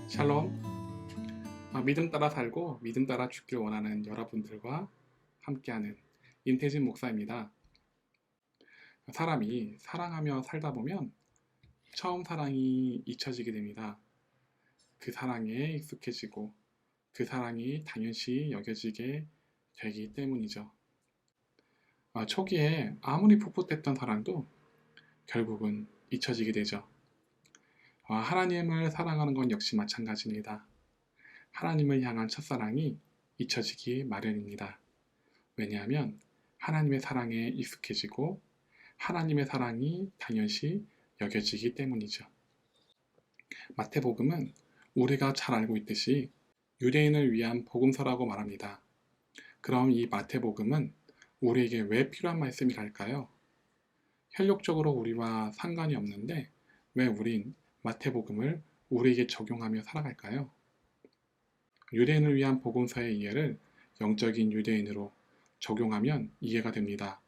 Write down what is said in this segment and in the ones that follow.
샬롬. 믿음 따라 살고 믿음 따라 죽길 원하는 여러분들과 함께하는 임태진 목사입니다. 사람이 사랑하며 살다 보면 처음 사랑이 잊혀지게 됩니다. 그 사랑에 익숙해지고 그 사랑이 당연시 여겨지게 되기 때문이죠. 초기에 아무리 풋풋했던 사랑도 결국은 잊혀지게 되죠. 하나님을 사랑하는 건 역시 마찬가지입니다. 하나님을 향한 첫사랑이 잊혀지기 마련입니다. 왜냐하면 하나님의 사랑에 익숙해지고 하나님의 사랑이 당연시 여겨지기 때문이죠. 마태복음은 우리가 잘 알고 있듯이 유대인을 위한 복음서라고 말합니다. 그럼 이 마태복음은 우리에게 왜 필요한 말씀이랄까요? 혈육적으로 우리와 상관이 없는데 왜 우린 마태복음을 우리에게 적용하며 살아갈까요? 유대인을 위한 복음서의 이해를 영적인 유대인으로 적용하면 이해가 됩니다.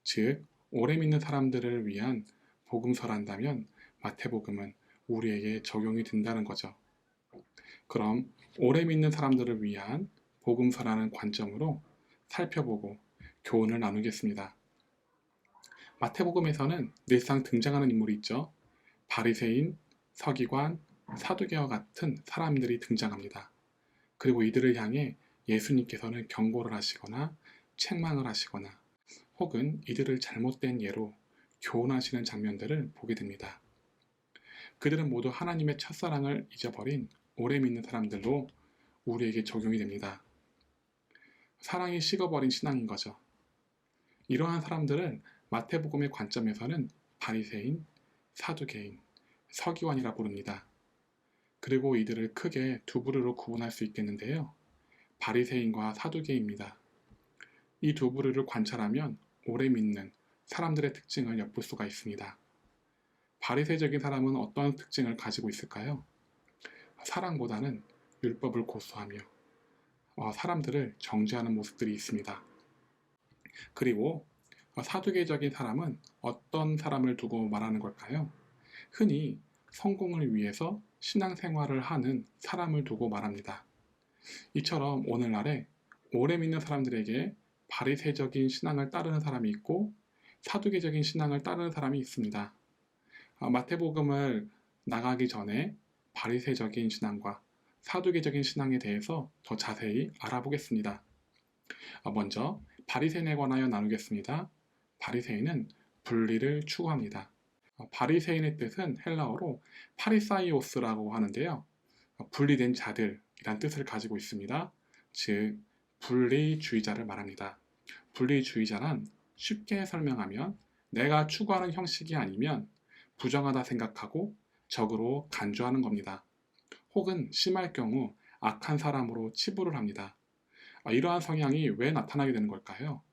즉, 오래 믿는 사람들을 위한 복음서란다면 마태복음은 우리에게 적용이 된다는 거죠. 그럼 오래 믿는 사람들을 위한 복음서라는 관점으로 살펴보고 교훈을 나누겠습니다. 마태복음에서는 늘상 등장하는 인물이 있죠. 바리새인, 서기관, 사두개와 같은 사람들이 등장합니다. 그리고 이들을 향해 예수님께서는 경고를 하시거나 책망을 하시거나 혹은 이들을 잘못된 예로 교훈하시는 장면들을 보게 됩니다. 그들은 모두 하나님의 첫사랑을 잊어버린 오래 믿는 사람들로 우리에게 적용이 됩니다. 사랑이 식어버린 신앙인 거죠. 이러한 사람들을 마태복음의 관점에서는 바리새인, 사두개인, 서기관이라 부릅니다. 그리고 이들을 크게 두 부류로 구분할 수 있겠는데요. 바리새인과 사두개인입니다. 이 두 부류를 관찰하면 오래 믿는 사람들의 특징을 엿볼 수가 있습니다. 바리새적인 사람은 어떤 특징을 가지고 있을까요? 사랑보다는 율법을 고수하며 사람들을 정죄하는 모습들이 있습니다. 그리고 사두개적인 사람은 어떤 사람을 두고 말하는 걸까요? 흔히 성공을 위해서 신앙생활을 하는 사람을 두고 말합니다. 이처럼 오늘날에 오래 믿는 사람들에게 바리새적인 신앙을 따르는 사람이 있고 사두개적인 신앙을 따르는 사람이 있습니다. 마태복음을 나가기 전에 바리새적인 신앙과 사두개적인 신앙에 대해서 더 자세히 알아보겠습니다. 먼저 바리새인에 관하여 나누겠습니다. 바리새인은 분리를 추구합니다. 바리새인의 뜻은 헬라어로 파리사이오스라고 하는데요. 분리된 자들이란 뜻을 가지고 있습니다. 즉, 분리주의자를 말합니다. 분리주의자란 쉽게 설명하면 내가 추구하는 형식이 아니면 부정하다 생각하고 적으로 간주하는 겁니다. 혹은 심할 경우 악한 사람으로 치부를 합니다. 이러한 성향이 왜 나타나게 되는 걸까요?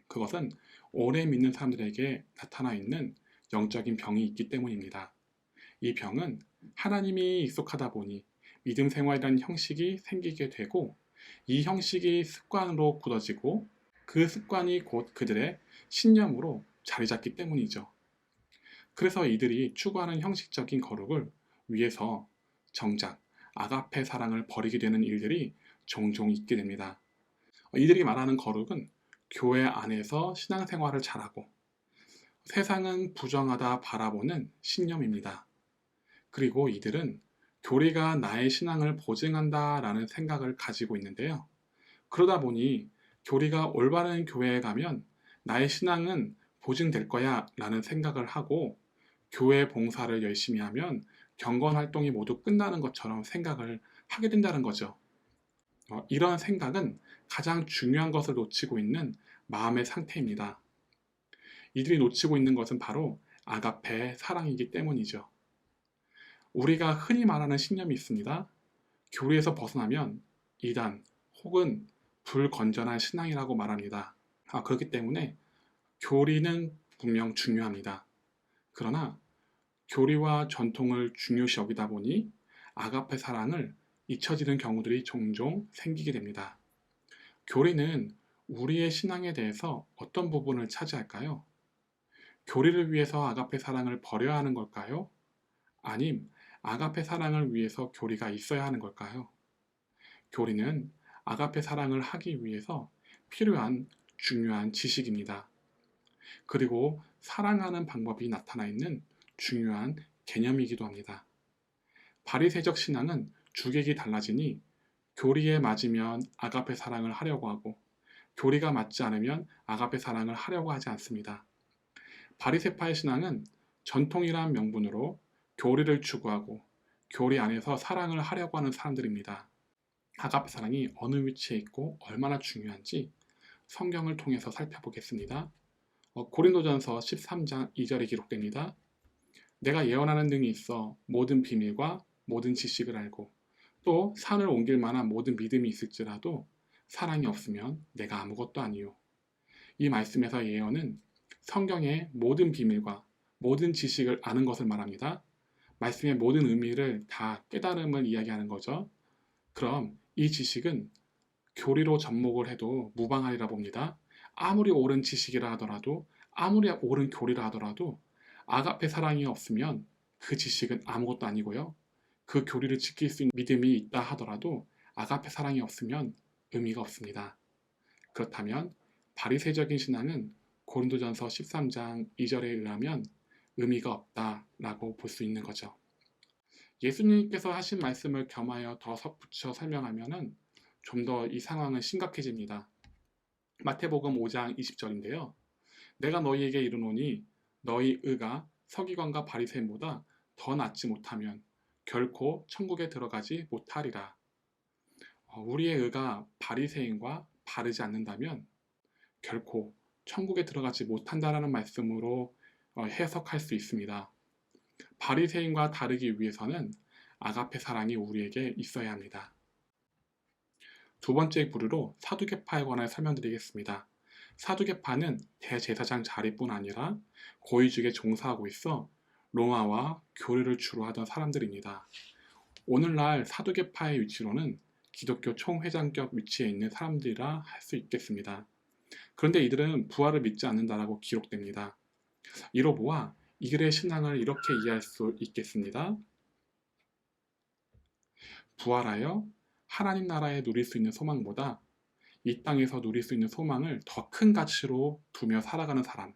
그것은 오래 믿는 사람들에게 나타나 있는 영적인 병이 있기 때문입니다. 이 병은 하나님이 익숙하다 보니 믿음 생활이라는 형식이 생기게 되고 이 형식이 습관으로 굳어지고 그 습관이 곧 그들의 신념으로 자리 잡기 때문이죠. 그래서 이들이 추구하는 형식적인 거룩을 위해서 정작 아가페 사랑을 버리게 되는 일들이 종종 있게 됩니다. 이들이 말하는 거룩은 교회 안에서 신앙생활을 잘하고 세상은 부정하다 바라보는 신념입니다. 그리고 이들은 교리가 나의 신앙을 보증한다라는 생각을 가지고 있는데요. 그러다 보니 교리가 올바른 교회에 가면 나의 신앙은 보증될 거야 라는 생각을 하고 교회 봉사를 열심히 하면 경건 활동이 모두 끝나는 것처럼 생각을 하게 된다는 거죠. 이런 생각은 가장 중요한 것을 놓치고 있는 마음의 상태입니다. 이들이 놓치고 있는 것은 바로 아가페 사랑이기 때문이죠. 우리가 흔히 말하는 신념이 있습니다. 교리에서 벗어나면 이단 혹은 불건전한 신앙이라고 말합니다. 그렇기 때문에 교리는 분명 중요합니다. 그러나 교리와 전통을 중요시 여기다 보니 아가페 사랑을 잊혀지는 경우들이 종종 생기게 됩니다. 교리는 우리의 신앙에 대해서 어떤 부분을 차지할까요? 교리를 위해서 아가페 사랑을 버려야 하는 걸까요? 아님 아가페 사랑을 위해서 교리가 있어야 하는 걸까요? 교리는 아가페 사랑을 하기 위해서 필요한 중요한 지식입니다. 그리고 사랑하는 방법이 나타나 있는 중요한 개념이기도 합니다. 바리새적 신앙은 주객이 달라지니 교리에 맞으면 아가페 사랑을 하려고 하고 교리가 맞지 않으면 아가페 사랑을 하려고 하지 않습니다. 바리새파의 신앙은 전통이란 명분으로 교리를 추구하고 교리 안에서 사랑을 하려고 하는 사람들입니다. 아가페 사랑이 어느 위치에 있고 얼마나 중요한지 성경을 통해서 살펴보겠습니다. 고린도전서 13장 2절에 기록됩니다. 내가 예언하는 능이 있어 모든 비밀과 모든 지식을 알고 또 산을 옮길 만한 모든 믿음이 있을지라도 사랑이 없으면 내가 아무것도 아니요. 이 말씀에서 예언은 성경의 모든 비밀과 모든 지식을 아는 것을 말합니다. 말씀의 모든 의미를 다 깨달음을 이야기하는 거죠. 그럼 이 지식은 교리로 접목을 해도 무방하리라 봅니다. 아무리 옳은 지식이라 하더라도 아무리 옳은 교리라 하더라도 아가페 사랑이 없으면 그 지식은 아무것도 아니고요. 그 교리를 지킬 수 있는 믿음이 있다 하더라도 아가페 사랑이 없으면 의미가 없습니다. 그렇다면 바리새적인 신앙은 고린도전서 13장 2절에 의하면 의미가 없다라고 볼 수 있는 거죠. 예수님께서 하신 말씀을 겸하여 더 덧붙여 설명하면 좀 더 이 상황은 심각해집니다. 마태복음 5장 20절인데요. 내가 너희에게 이르노니 너희 의가 서기관과 바리새인보다 더 낫지 못하면 결코 천국에 들어가지 못하리라. 우리의 의가 바리새인과 바르지 않는다면 결코 천국에 들어가지 못한다라는 말씀으로 해석할 수 있습니다. 바리새인과 다르기 위해서는 아가페 사랑이 우리에게 있어야 합니다. 두 번째 부류로 사두개파에 관하여 설명드리겠습니다. 사두개파는 대제사장 자리뿐 아니라 고위직에 종사하고 있어 로마와 교류를 주로 하던 사람들입니다. 오늘날 사두개파의 위치로는 기독교 총회장격 위치에 있는 사람들이라 할 수 있겠습니다. 그런데 이들은 부활을 믿지 않는다라고 기록됩니다. 이로 보아 이들의 신앙을 이렇게 이해할 수 있겠습니다. 부활하여 하나님 나라에 누릴 수 있는 소망보다 이 땅에서 누릴 수 있는 소망을 더 큰 가치로 두며 살아가는 사람.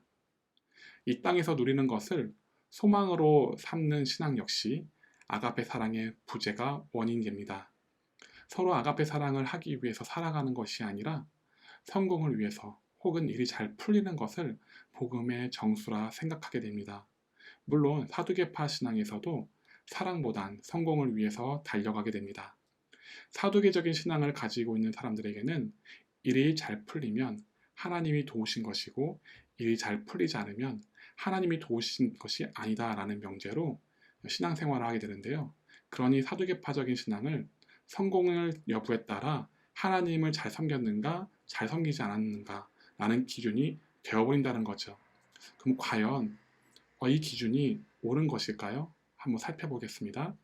이 땅에서 누리는 것을 소망으로 삼는 신앙 역시 아가페 사랑의 부재가 원인이 됩니다. 서로 아가페 사랑을 하기 위해서 살아가는 것이 아니라 성공을 위해서 혹은 일이 잘 풀리는 것을 복음의 정수라 생각하게 됩니다. 물론 사두개파 신앙에서도 사랑보단 성공을 위해서 달려가게 됩니다. 사두개적인 신앙을 가지고 있는 사람들에게는 일이 잘 풀리면 하나님이 도우신 것이고 일이 잘 풀리지 않으면 하나님이 도우신 것이 아니다라는 명제로 신앙생활을 하게 되는데요. 그러니 사두개파적인 신앙을 성공을 여부에 따라 하나님을 잘 섬겼는가 잘 섬기지 않았는가 라는 기준이 되어버린다는 거죠. 그럼 과연 이 기준이 옳은 것일까요? 한번 살펴보겠습니다.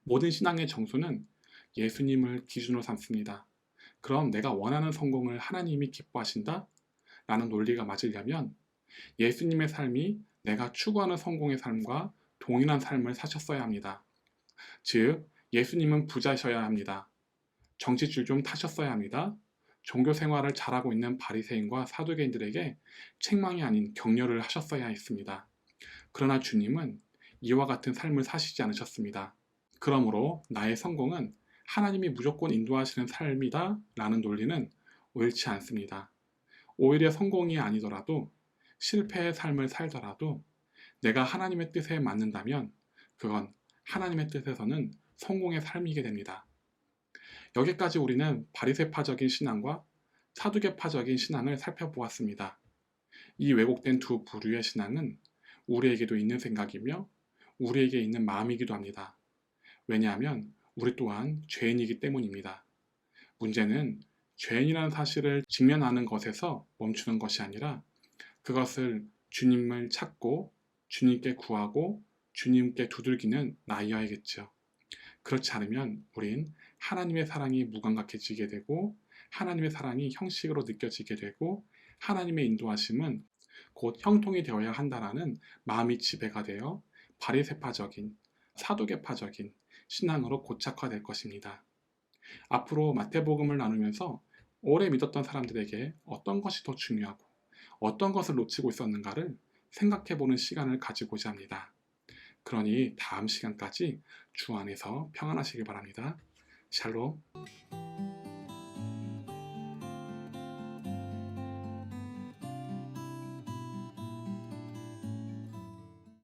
모든 신앙의 정수는 예수님을 기준으로 삼습니다. 그럼 내가 원하는 성공을 하나님이 기뻐하신다? 라는 논리가 맞으려면 예수님의 삶이 내가 추구하는 성공의 삶과 동일한 삶을 사셨어야 합니다. 즉, 예수님은 부자셔야 합니다. 정치줄 좀 타셨어야 합니다. 종교 생활을 잘하고 있는 바리새인과 사두개인들에게 책망이 아닌 격려를 하셨어야 했습니다. 그러나 주님은 이와 같은 삶을 사시지 않으셨습니다. 그러므로 나의 성공은 하나님이 무조건 인도하시는 삶이다 라는 논리는 옳지 않습니다. 오히려 성공이 아니더라도 실패의 삶을 살더라도 내가 하나님의 뜻에 맞는다면 그건 하나님의 뜻에서는 성공의 삶이게 됩니다. 여기까지 우리는 바리새파적인 신앙과 사두개파적인 신앙을 살펴보았습니다. 이 왜곡된 두 부류의 신앙은 우리에게도 있는 생각이며 우리에게 있는 마음이기도 합니다. 왜냐하면 우리 또한 죄인이기 때문입니다. 문제는 죄인이라는 사실을 직면하는 것에서 멈추는 것이 아니라 그것을 주님을 찾고 주님께 구하고 주님께 두들기는 나이어야겠죠. 그렇지 않으면 우린 하나님의 사랑이 무감각해지게 되고 하나님의 사랑이 형식으로 느껴지게 되고 하나님의 인도하심은 곧 형통이 되어야 한다라는 마음이 지배가 되어 바리새파적인 사도계파적인 신앙으로 고착화될 것입니다. 앞으로 마태복음을 나누면서 오래 믿었던 사람들에게 어떤 것이 더 중요하고 어떤 것을 놓치고 있었는가를 생각해보는 시간을 가지고자 합니다. 그러니 다음 시간까지 주 안에서 평안하시길 바랍니다. 샬롬.